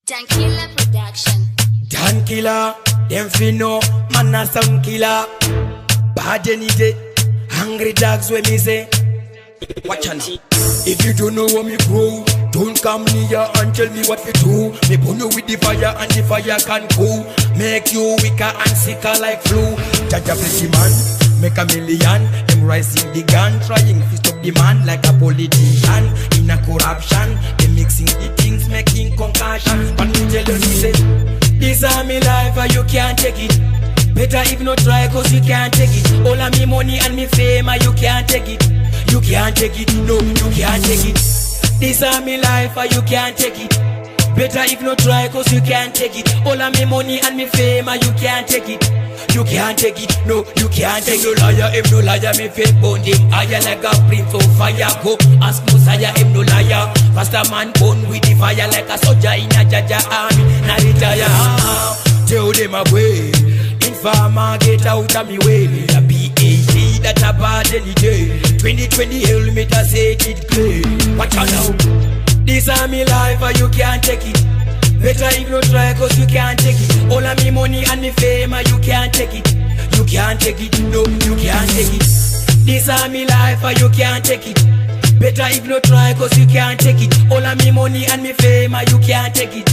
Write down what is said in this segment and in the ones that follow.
Dan Killer Production. Dan Killer, them fi know, man a sound killer. Bad any day, hungry dogs when me say. Watch out. If you don't know what me grow, don't come near and tell me what to do. Me burn you with the fire and the fire can cool. Make you weaker and sicker like flu. Jaja bless the man, make a million. Them rising the gun, trying to stop the man like a politician. In a corruption, they mixing the things, making concussion. But me tell you, say, this is me life and you can't take it. Better if not try cause you can't take it. All of me money and me fame and you can't take it. You can't take it, no, you can't take it. This is me life and you can't take it. Better if not try cause you can't take it. All of me money and me fame and you can't take it. You can't take it, no, you can't take it. No liar, if no liar, me fake bone him higher like a prince of fire. Go ask Messiah, if no liar. Faster man born with the fire like a soldier in a Jaja army. Now retire, tell them away. Farmer get out of me way. Me a BAT that a bad any day. 2020 helmet I say it clear. Watch out now. This is me life and you can't take it. Better if you try cause you can't take it. All of me money and me fame and you can't take it. You can't take it, no, you can't take it. This is me life and you can't take it. Better if you try cause you can't take it. All of me money and me fame and you can't take it.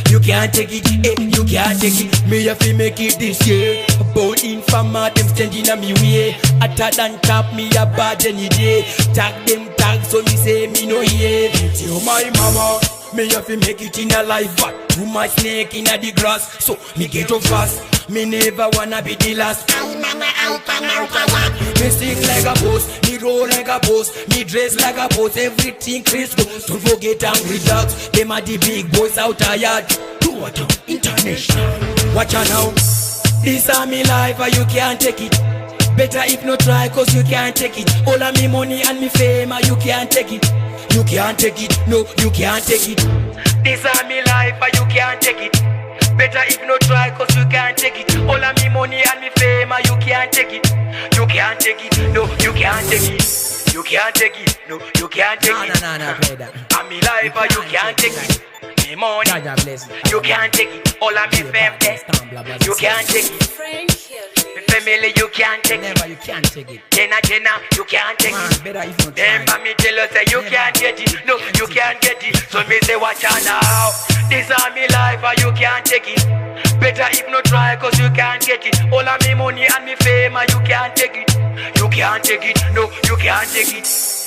You can't take it, eh, you can't take it. Me have to make it this year. Born in farmer, them standing on me way. Hotter than top, me a bad any day. Tag them tag, so me say me no hear. Tell my mama, me have to make it in a life. But too much snake in the grass, so me get up fast. Me never wanna be the last. Me sing like a boss, me roll like a boss, me dress like a boss, everything crisp. Don't forget angry dogs, them are the big boys out there yard. Do what international. Watch out now. This is me life and you can't take it. Better if not try cause you can't take it. All of me money and me fame and you can't take it. You can't take it, no, you can't take it. This is me life and you can't take it. Better if not try cause you can't take it. All of me money and me fame and you can't take it. You can't take it, no, you can't take it. You can't take it, no, you can't take it. No, play that. And me life and you can't take it. Me money, you can't take it. All of me fame, you can't take it. Me family, you can't take it. Never, you can't take it. Jenna, you can't take it. Better if not Them try. for me tell us say you can't get it. No, you can't get it. So me say watch out now. This is me life and you can't take it. Better if not try cause you can't get it. All of me money and me fame and you can't take it. You can't take it. No, you can't take it.